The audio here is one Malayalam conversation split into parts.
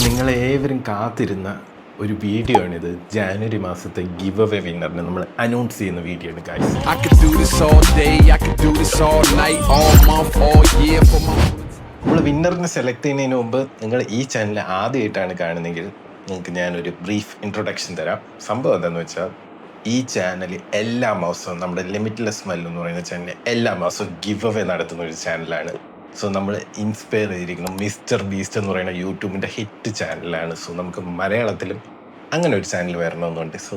നിങ്ങളേവരും കാത്തിരുന്ന ഒരു വീഡിയോ ആണിത്. ജാനുവരി മാസത്തെ ഗിവ് അവേ വിന്നറിനെ നമ്മൾ അനൗൺസ് ചെയ്യുന്ന വീഡിയോ ആണ് guys. I could do this all day, I could do this all night, all month, all year for my... നമ്മൾ വിന്നറിനെ സെലക്ട് ചെയ്യുന്നതിന് മുമ്പ് നിങ്ങൾ ഈ ചാനൽ ആദ്യമായിട്ടാണ് കാണുന്നതെങ്കിൽ നിങ്ങൾക്ക് ഞാനൊരു ബ്രീഫ് ഇൻട്രൊഡക്ഷൻ തരാം. സംഭവം എന്താണെന്ന് വെച്ചാൽ ഈ ചാനൽ എല്ലാ മാസവും നമ്മുടെ ലിമിറ്റ്ലെസ് സ്മെൽ എന്ന് പറയുന്ന ചാനൽ എല്ലാ മാസവും ഗിവ് അവേ നടത്തുന്ന ഒരു ചാനലാണ്. സോ നമ്മൾ ഇൻസ്പയർ ചെയ്തിരിക്കുന്നു മിസ്റ്റർ ബീസ്റ്റ് എന്ന് പറയുന്ന യൂട്യൂബിൻ്റെ ഹിറ്റ് ചാനലാണ്. സോ നമുക്ക് മലയാളത്തിലും അങ്ങനെ ഒരു ചാനൽ വരണമെന്നുണ്ട്. സോ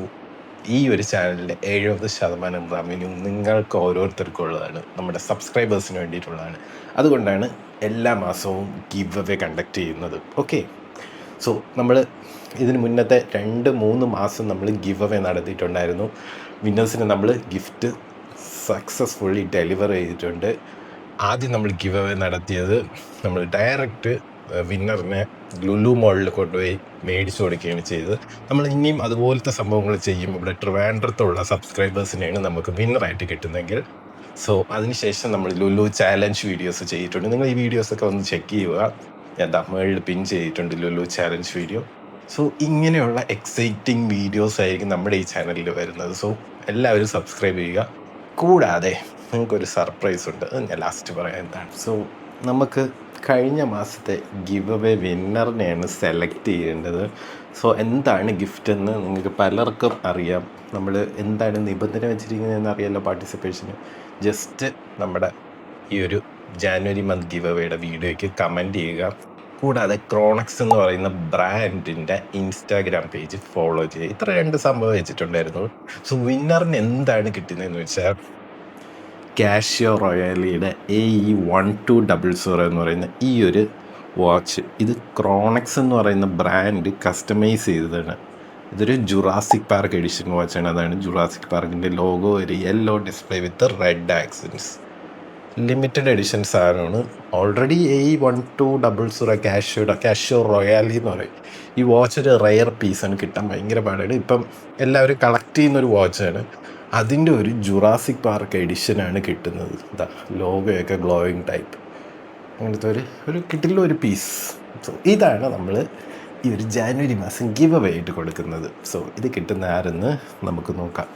ഈ ഒരു ചാനലിൻ്റെ 70% റവന്യൂ നിങ്ങൾക്ക് ഓരോരുത്തർക്കും ഉള്ളതാണ്, നമ്മുടെ സബ്സ്ക്രൈബേഴ്സിന് വേണ്ടിയിട്ടുള്ളതാണ്. അതുകൊണ്ടാണ് എല്ലാ മാസവും ഗിവ് അവേ കണ്ടക്ട് ചെയ്യുന്നത്. ഓക്കെ, സോ നമ്മൾ ഇതിന് മുന്നത്തെ 2-3 മാസം നമ്മൾ ഗിവ് അവേ നടത്തിയിട്ടുണ്ടായിരുന്നു. വിന്നേഴ്സിന് നമ്മൾ ഗിഫ്റ്റ് സക്സസ്ഫുള്ളി ഡെലിവർ ചെയ്തിട്ടുണ്ട്. ആദ്യം നമ്മൾ ഗിവ് അവേ നടത്തിയത് നമ്മൾ ഡയറക്റ്റ് വിന്നറിനെ ലുലു മോളിൽ കൊണ്ടുപോയി മേടിച്ചു കൊടുക്കുകയാണ് ചെയ്തത്. നമ്മൾ ഇനിയും അതുപോലത്തെ സംഭവങ്ങൾ ചെയ്യും. ഇവിടെ ട്രിവാൻഡ്രത്തുള്ള സബ്സ്ക്രൈബേഴ്സിനെയാണ് നമുക്ക് വിന്നറായിട്ട് കിട്ടുന്നതെങ്കിൽ. സോ അതിനുശേഷം നമ്മൾ ലുലു ചാലഞ്ച് വീഡിയോസ് ചെയ്തിട്ടുണ്ട്. നിങ്ങൾ ഈ വീഡിയോസൊക്കെ ഒന്ന് ചെക്ക് ചെയ്യുക. ഞാൻ തമിഴിൽ പിൻ ചെയ്തിട്ടുണ്ട് ലുലു ചാലഞ്ച് വീഡിയോ. സോ ഇങ്ങനെയുള്ള എക്സൈറ്റിംഗ് വീഡിയോസ് ആയിരിക്കും നമ്മുടെ ഈ ചാനലിൽ വരുന്നത്. സോ എല്ലാവരും സബ്സ്ക്രൈബ് ചെയ്യുക. കൂടാതെ നിങ്ങൾക്കൊരു സർപ്രൈസ് ഉണ്ട്, അത് ഞാൻ ലാസ്റ്റ് പറയാം എന്താണ്. സോ നമുക്ക് കഴിഞ്ഞ മാസത്തെ ഗിവ് അവേ വിന്നറിനെയാണ് സെലക്ട് ചെയ്യേണ്ടത്. സോ എന്താണ് ഗിഫ്റ്റ് എന്ന് നിങ്ങൾക്ക് പലർക്കും അറിയാം. നമ്മൾ എന്താണ് നിബന്ധന വെച്ചിരിക്കുന്നതെന്ന് അറിയാമല്ലോ പാർട്ടിസിപ്പേഷന്. ജസ്റ്റ് നമ്മുടെ ഈ ഒരു ജാനുവരി മന്ത് ഗിവ് അവേയുടെ വീഡിയോയ്ക്ക് കമൻറ്റ് ചെയ്യുക. കൂടാതെ ക്രോണക്സ് എന്ന് പറയുന്ന ബ്രാൻഡിൻ്റെ ഇൻസ്റ്റാഗ്രാം പേജ് ഫോളോ ചെയ്യുക. ഇത്ര 2 സംഭവം വെച്ചിട്ടുണ്ടായിരുന്നു. സോ വിന്നറിന് എന്താണ് കിട്ടുന്നതെന്ന് വെച്ചാൽ കാഷ്യോ റോയാലിയുടെ AE1200 എന്ന് പറയുന്ന ഈ ഒരു വാച്ച്. ഇത് ക്രോണക്സ് എന്ന് പറയുന്ന ബ്രാൻഡ് കസ്റ്റമൈസ് ചെയ്തതാണ്. ഇതൊരു ജുറാസിക് പാർക്ക് എഡിഷൻ വാച്ചാണ്. അതാണ് ജുറാസിക് പാർക്കിൻ്റെ ലോഗോ, ഒരു yellow display with red accents. Limited edition സാധനമാണ്. ഓൾറെഡി AE1200 കാഷ്യോ റോയാലി എന്ന് പറയും. ഈ വാച്ച് ഒരു റെയർ പീസാണ്, കിട്ടാൻ ഭയങ്കര പാടാണ്. ഇപ്പം എല്ലാവരും കളക്ട് ചെയ്യുന്നൊരു വാച്ചാണ്. അതിൻ്റെ ഒരു ജുറാസിക് പാർക്ക് എഡിഷനാണ് കിട്ടുന്നത്. ഇതാ ലോഗോയൊക്കെ ഗ്ലോയിങ് ടൈപ്പ്, അങ്ങനത്തെ ഒരു കിട്ടില്ല ഒരു പീസ്. സോ ഇതാണ് നമ്മൾ ഈ ഒരു ജാനുവരി മാസം ഗിവ് അവേ ആയിട്ട് കൊടുക്കുന്നത്. സോ ഇത് കിട്ടുന്ന ആരെന്ന് നമുക്ക് നോക്കാം.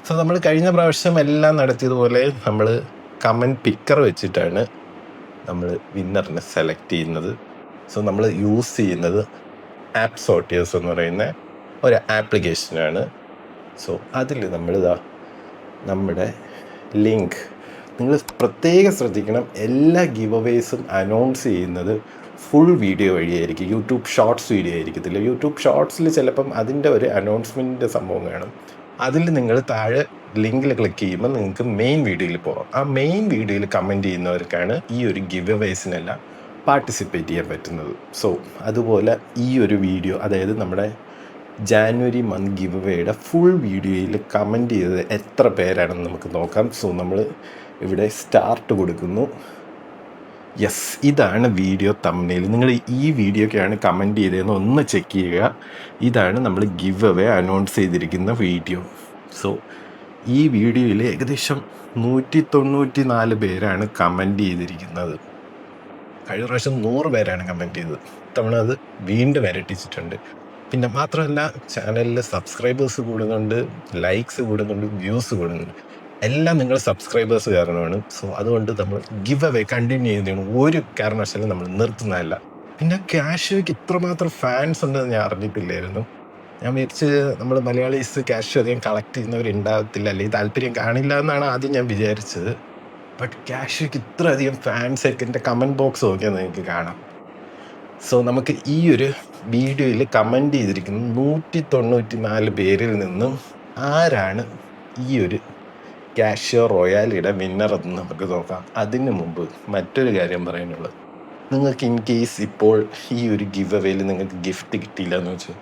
സോ നമ്മൾ കഴിഞ്ഞ പ്രാവശ്യം എല്ലാം നടത്തിയതുപോലെ നമ്മൾ കമൻറ്റ് പിക്കർ വെച്ചിട്ടാണ് നമ്മൾ വിന്നറിനെ സെലക്ട് ചെയ്യുന്നത്. സോ നമ്മൾ യൂസ് ചെയ്യുന്നത് ആപ്പ് സോർട്ടിയേഴ്സ് എന്ന് പറയുന്ന ഒരു ആപ്ലിക്കേഷനാണ്. സോ അതിൽ നമ്മളിതാ നമ്മുടെ ലിങ്ക് നിങ്ങൾ പ്രത്യേകം ശ്രദ്ധിക്കണം. എല്ലാ ഗിവ് അവേസും അനൗൺസ് ചെയ്യുന്നത് ഫുൾ വീഡിയോ വഴിയായിരിക്കും. യൂട്യൂബ് ഷോർട്സ് വീഡിയോ ആയിരിക്കത്തില്ല. യൂട്യൂബ് ഷോർട്സിൽ ചിലപ്പം അതിൻ്റെ ഒരു അനൗൺസ്മെൻറ്റിൻ്റെ സംഭവം കാണും. അതിൽ നിങ്ങൾ താഴെ ലിങ്കിൽ ക്ലിക്ക് ചെയ്യുമ്പോൾ നിങ്ങൾക്ക് മെയിൻ വീഡിയോയിൽ പോകാം. ആ മെയിൻ വീഡിയോയിൽ കമൻറ്റ് ചെയ്യുന്നവർക്കാണ് ഈ ഒരു ഗിവ് അവേസിനെല്ലാം പാർട്ടിസിപ്പേറ്റ് ചെയ്യാൻ പറ്റുന്നത്. സോ അതുപോലെ ഈ ഒരു വീഡിയോ, അതായത് നമ്മുടെ ജാനുവരി മന്ത് ഗിവ് അവേയുടെ ഫുൾ വീഡിയോയിൽ കമൻറ്റ് ചെയ്തത് എത്ര പേരാണെന്ന് നമുക്ക് നോക്കാം. സോ നമ്മൾ ഇവിടെ സ്റ്റാർട്ട് കൊടുക്കുന്നു. യെസ്, ഇതാണ് വീഡിയോ തംബ്നെയിൽ. നിങ്ങൾ ഈ വീഡിയോക്കാണ് കമൻറ്റ് ചെയ്തതെന്ന് ഒന്ന് ചെക്ക് ചെയ്യുക. ഇതാണ് നമ്മൾ ഗിവ് അവേ അനൗൺസ് ചെയ്തിരിക്കുന്ന വീഡിയോ. സോ ഈ വീഡിയോയിൽ ഏകദേശം 194 പേരാണ് കമൻറ്റ് ചെയ്തിരിക്കുന്നത്. കഴിഞ്ഞ പ്രാവശ്യം 100 പേരാണ് കമൻറ്റ് ചെയ്തത്. തവണ അത് വീണ്ടും ഇരട്ടിച്ചിട്ടുണ്ട്. പിന്നെ മാത്രമല്ല, ചാനലിൽ സബ്സ്ക്രൈബേഴ്സ് കൂടുന്നുണ്ട്, ലൈക്സ് കൂടുന്നുണ്ട്, വ്യൂസ് കൂടുന്നുണ്ട്. എല്ലാം നിങ്ങൾ സബ്സ്ക്രൈബേഴ്സ് കാരണമാണ്. സോ അതുകൊണ്ട് നമ്മൾ ഗിവ് അവേ കണ്ടിന്യൂ ചെയ്യുന്നതാണ്. ഒരു കാരണവശാലും നമ്മൾ നിർത്തുന്നതല്ല. പിന്നെ കാഷ്യോയ്ക്ക് ഇത്രമാത്രം ഫാൻസ് ഉണ്ടെന്ന് ഞാൻ അറിഞ്ഞിട്ടില്ലായിരുന്നു. ഞാൻ വിചാരിച്ച് നമ്മൾ മലയാളീസ് കാഷ്യോ അധികം കളക്ട് ചെയ്യുന്നവരുണ്ടാകത്തില്ല, അല്ലെങ്കിൽ താല്പര്യം കാണില്ല എന്നാണ് ആദ്യം ഞാൻ വിചാരിച്ചത്. ബട്ട് കാഷ്യോയ്ക്ക് ഇത്ര അധികം ഫാൻസൊക്കെ എൻ്റെ കമൻറ്റ് ബോക്സ് നോക്കിയാൽ നിങ്ങൾക്ക് കാണാം. സോ നമുക്ക് ഈ ഒരു വീഡിയോയിൽ കമൻറ്റ് ചെയ്തിരിക്കുന്ന 194 പേരിൽ നിന്നും ആരാണ് ഈ ഒരു കാഷ്യോ റോയാലിയുടെ വിന്നർ എന്ന് നമുക്ക് നോക്കാം. അതിന് മുമ്പ് മറ്റൊരു കാര്യം പറയാനുള്ളത്, നിങ്ങൾക്ക് ഇൻ കേസ് ഇപ്പോൾ ഈ ഒരു ഗിവ് അവേയിൽ നിങ്ങൾക്ക് ഗിഫ്റ്റ് കിട്ടിയില്ല എന്ന് വെച്ചാൽ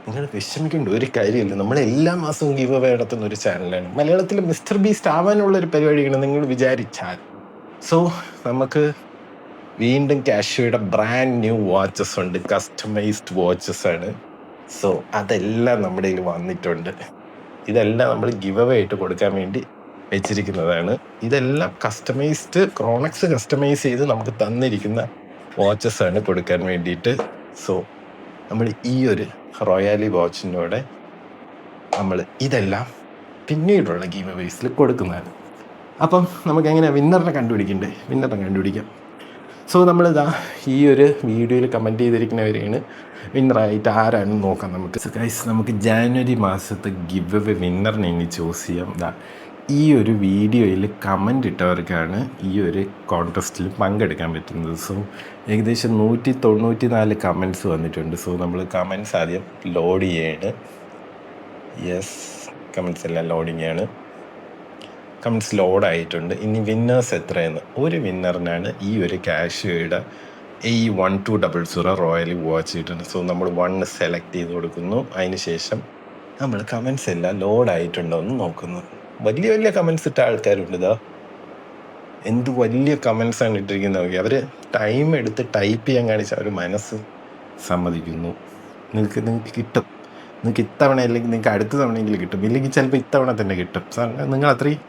നിങ്ങൾ വിഷമിക്കേണ്ട ഒരു കാര്യമില്ല. നമ്മൾ എല്ലാ മാസവും ഗിവ് അവേ നടത്തുന്ന ഒരു ചാനലാണ്. മലയാളത്തിൽ മിസ്റ്റർ ബീസ്റ്റ് ആവാനുള്ള ഒരു പരിപാടിയാണ് നിങ്ങൾ വിചാരിച്ചാൽ. സോ നമുക്ക് വീണ്ടും കാഷ്യോയുടെ ബ്രാൻഡ് ന്യൂ വാച്ചസ് ഉണ്ട്, കസ്റ്റമൈസ്ഡ് വാച്ചസ് ആണ്. സോ അതെല്ലാം നമ്മുടെ കയ്യിൽ വന്നിട്ടുണ്ട്. ഇതെല്ലാം നമ്മൾ ഗിവ് അവേ ആയിട്ട് കൊടുക്കാൻ വേണ്ടി വെച്ചിരിക്കുന്നതാണ്. ഇതെല്ലാം കസ്റ്റമൈസ്ഡ്, ക്രോണക്സ് കസ്റ്റമൈസ് ചെയ്ത് നമുക്ക് തന്നിരിക്കുന്ന വാച്ചസ് ആണ് കൊടുക്കാൻ വേണ്ടിയിട്ട്. സോ നമ്മൾ ഈ ഒരു റോയാലി വാച്ചിനോടെ നമ്മൾ ഇതെല്ലാം പിന്നീടുള്ള ഗീവ് അവേസിൽ കൊടുക്കുന്നതാണ്. അപ്പം നമുക്ക് എങ്ങനെയാണ് വിന്നറിനെ കണ്ടുപിടിക്കാം. സോ നമ്മളിതാ ഈ ഒരു വീഡിയോയിൽ കമൻറ്റ് ചെയ്തിരിക്കുന്നവരെയാണ് വിന്നറായിട്ട് ആരാണെന്ന് നോക്കാം നമുക്ക്. ഗൈസ്, നമുക്ക് ജാനുവരി മാസത്തെ ഗിവ് അവേ വിന്നറിനെ ഇനി ചൂസ് ചെയ്യാം. ഈ ഒരു വീഡിയോയിൽ കമൻ്റ് ഇട്ടവർക്കാണ് ഈ ഒരു കോൺടെസ്റ്റിൽ പങ്കെടുക്കാൻ പറ്റുന്നത്. സോ ഏകദേശം 194 കമൻറ്റ്സ് വന്നിട്ടുണ്ട്. സോ നമ്മൾ കമൻറ്റ്സ് ആദ്യം ലോഡ് ചെയ്യാണ്. യെസ്, കമൻറ്റ്സ് എല്ലാം ലോഡിങ് ആണ്. കമൻറ്റ്സ് ലോഡായിട്ടുണ്ട്. ഇനി വിന്നേഴ്സ് എത്രയെന്ന്, ഒരു വിന്നറിനാണ് ഈ ഒരു കാഷ്യോയുടെ ഈ 1200 റോയലി വാച്ച് കിട്ടുന്നത്. സോ നമ്മൾ 1 സെലക്ട് ചെയ്ത് കൊടുക്കുന്നു. അതിന് ശേഷം നമ്മൾ കമൻറ്റ്സ് എല്ലാം ലോഡായിട്ടുണ്ടോ എന്ന് നോക്കുന്നു. വലിയ വലിയ കമൻറ്റ്സ് ഇട്ട ആൾക്കാരുണ്ട്. എന്ത് വലിയ കമൻറ്റ്സാണ് ഇട്ടിരിക്കുന്നത്. അവർ ടൈം എടുത്ത് ടൈപ്പ് ചെയ്യാൻ കാണിച്ച അവർ മനസ്സ് സമ്മതിക്കുന്നു. നിങ്ങൾക്ക് കിട്ടും. നിങ്ങൾക്ക് ഇത്തവണ അല്ലെങ്കിൽ നിങ്ങൾക്ക് അടുത്ത തവണയെങ്കിലും കിട്ടും, ഇല്ലെങ്കിൽ ചിലപ്പോൾ ഇത്തവണ തന്നെ കിട്ടും. നിങ്ങൾ അത്രയും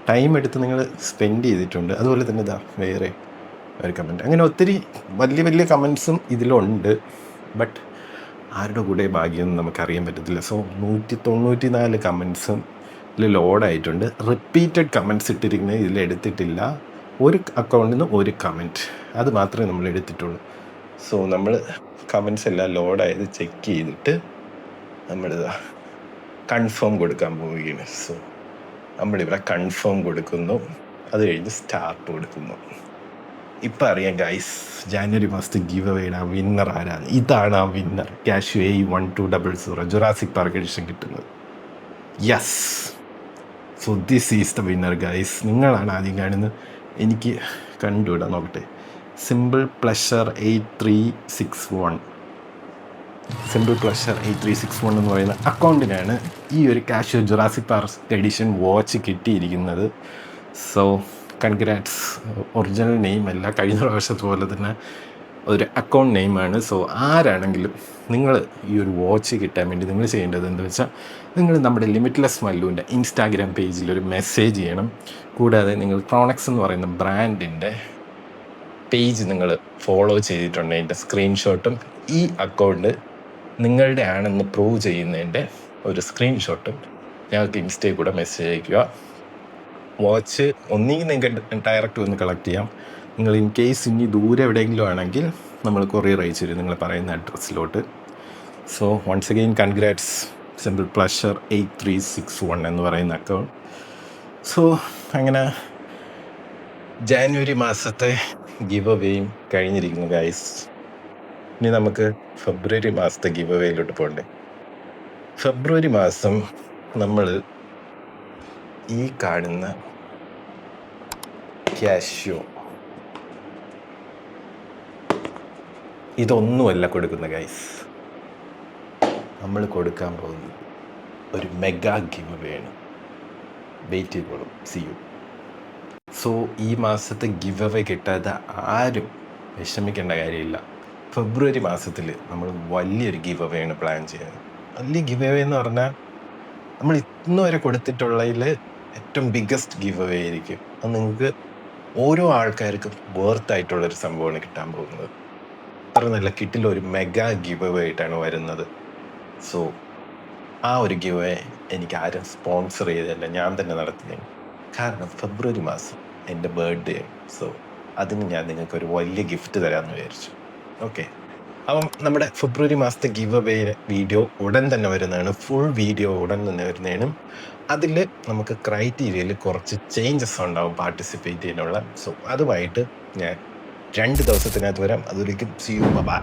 ടൈം എടുത്ത് നിങ്ങൾ സ്പെൻഡ് ചെയ്തിട്ടുണ്ട്. അതുപോലെ തന്നെ വേറെ ഒരു കമൻറ്റ്, അങ്ങനെ ഒത്തിരി വലിയ വലിയ കമൻറ്റ്സും ഇതിലുണ്ട്. ബട്ട് ആരുടെ കൂടെ ഭാഗ്യമൊന്നും നമുക്കറിയാൻ പറ്റത്തില്ല. സോ 194 കമൻറ്റ്സും ഇതിൽ ലോഡായിട്ടുണ്ട്. റിപ്പീറ്റഡ് കമൻറ്റ്സ് ഇട്ടിരിക്കുന്നത് ഇതിലെടുത്തിട്ടില്ല. ഒരു അക്കൗണ്ടിൽ നിന്ന് ഒരു കമൻറ്റ്, അത് മാത്രമേ നമ്മൾ എടുത്തിട്ടുള്ളൂ. സോ നമ്മൾ കമൻറ്റ്സ് എല്ലാം ലോഡായത് ചെക്ക് ചെയ്തിട്ട് നമ്മളിതാ കൺഫേം കൊടുക്കാൻ പോവുകയാണ്. സോ നമ്മളിവിടെ കൺഫേം കൊടുക്കുന്നു. അത് കഴിഞ്ഞ് സ്റ്റാർട്ട് കൊടുക്കുന്നു. ഇപ്പം അറിയാം ഗൈസ്, ജാനുവരി മാസത്തെ ഗീവ് അവേയുടെ ആ വിന്നർ ആരാണ്. ഇതാണ് ആ winner, Casio A1200 Jurassic Park edition കിട്ടുന്നത്. Yes, so this is the winner guys. നിങ്ങളാണ് ആദ്യം കാണുന്നത്. എനിക്ക് കണ്ടുവിടാൻ നോക്കട്ടെ. സിമ്പിൾ പ്ലഷർ 8361 എന്ന് പറയുന്ന അക്കൗണ്ടിനാണ് ഈ ഒരു Casio Jurassic Park edition watch കിട്ടിയിരിക്കുന്നത്. So congrats. ഒറിജിനൽ നെയിം അല്ല, കഴിഞ്ഞ പ്രാവശ്യത്തെ പോലെ തന്നെ ഒരു അക്കൗണ്ട് നെയിമാണ്. സോ ആരാണെങ്കിലും നിങ്ങൾ ഈ ഒരു വാച്ച് കിട്ടാൻ വേണ്ടി നിങ്ങൾ ചെയ്യേണ്ടത് എന്താ വെച്ചാൽ, നിങ്ങൾ നമ്മുടെ ലിമിറ്റ്ലെസ് മല്ലുവിൻ്റെ ഇൻസ്റ്റാഗ്രാം പേജിൽ ഒരു മെസ്സേജ് ചെയ്യണം. കൂടാതെ നിങ്ങൾ ക്രോണക്സ് എന്ന് പറയുന്ന ബ്രാൻഡിൻ്റെ പേജ് നിങ്ങൾ ഫോളോ ചെയ്തിട്ടുണ്ട്, അതിൻ്റെ സ്ക്രീൻഷോട്ടും ഈ അക്കൗണ്ട് നിങ്ങളുടെ ആണെന്ന് പ്രൂവ് ചെയ്യുന്നതിൻ്റെ ഒരു സ്ക്രീൻഷോട്ടും ഞങ്ങൾക്ക് ഇൻസ്റ്റയിൽ കൂടെ മെസ്സേജ് അയയ്ക്കുക. വാച്ച് ഒന്നുകിൽ നിങ്ങൾക്ക് ഡയറക്റ്റ് വന്ന് കളക്ട് ചെയ്യാം. നിങ്ങൾ ഇൻ കേസ് ഇനി ദൂരെ എവിടെയെങ്കിലും ആണെങ്കിൽ നമ്മൾ കൊറിയർ അയച്ചു തരും നിങ്ങൾ പറയുന്ന അഡ്രസ്സിലോട്ട്. So once again congrats simple pleasure 8361 എന്ന് പറയുന്ന അക്കൗണ്ട്. സോ അങ്ങനെ ജാനുവരി മാസത്തെ ഗിവ് അവേയും കഴിഞ്ഞിരിക്കുന്നു ഗൈസ്. ഇനി നമുക്ക് ഫെബ്രുവരി മാസത്തെ ഗിവ് അവേയിലോട്ട് പോകണ്ടേ. ഫെബ്രുവരി മാസം നമ്മൾ ഈ കാണുന്ന കാഷ്യൂ ഇതൊന്നുമല്ല കൊടുക്കുന്ന ഗൈസ്. നമ്മൾ കൊടുക്കാൻ പോകുന്നത് ഒരു മെഗാ ഗിവ് അവേയാണ്. വെയിറ്റ് ചെയ്തോളും. See you. സോ ഈ മാസത്തെ ഗിവ് അവേ കിട്ടാതെ ആരും വിഷമിക്കേണ്ട കാര്യമില്ല. ഫെബ്രുവരി മാസത്തിൽ നമ്മൾ വലിയൊരു ഗിവ് അവേയാണ് പ്ലാൻ ചെയ്യുന്നത്. വലിയ ഗിവ് അവേ എന്ന് പറഞ്ഞാൽ നമ്മൾ ഇന്ന് വരെ കൊടുത്തിട്ടുള്ളതിൽ ഏറ്റവും ബിഗ്ഗസ്റ്റ് ഗിവ് അവേ ആയിരിക്കും. അത് നിങ്ങൾക്ക് ഓരോ ആൾക്കാർക്കും വേർത്തായിട്ടുള്ളൊരു സംഭവമാണ് കിട്ടാൻ പോകുന്നത്. അത്ര നല്ല കിട്ടില്ല, ഒരു മെഗാ ഗിവ് അവേ ആയിട്ടാണ് വരുന്നത്. സോ ആ ഒരു ഗിവ് അവേ എനിക്ക് ആരും സ്പോൺസർ ചെയ്തതല്ല, ഞാൻ തന്നെ നടത്തുന്നതാണ്. കാരണം ഫെബ്രുവരി മാസം എൻ്റെ ബർത്ത്ഡേ ആണ്. സോ അതിന് ഞാൻ നിങ്ങൾക്ക് ഒരു വലിയ ഗിഫ്റ്റ് തരാമെന്ന് വിചാരിച്ചു. ഓക്കെ, അപ്പം നമ്മുടെ ഫെബ്രുവരി മാസത്തെ ഗിവ് അവേ വീഡിയോ ഉടൻ തന്നെ വരുന്നതാണ്. ഫുൾ വീഡിയോ ഉടൻ തന്നെ വരുന്നതാണ്. അതിൽ നമുക്ക് ക്രൈറ്റീരിയയിൽ കുറച്ച് ചേഞ്ചസ് ഉണ്ടാവും പാർട്ടിസിപ്പേറ്റ് ചെയ്യാനുള്ള. സോ അതുമായിട്ട് ഞാൻ 2 ദിവസത്തിനകത്ത് വരാം. അതുവരേക്കും see you, bye bye.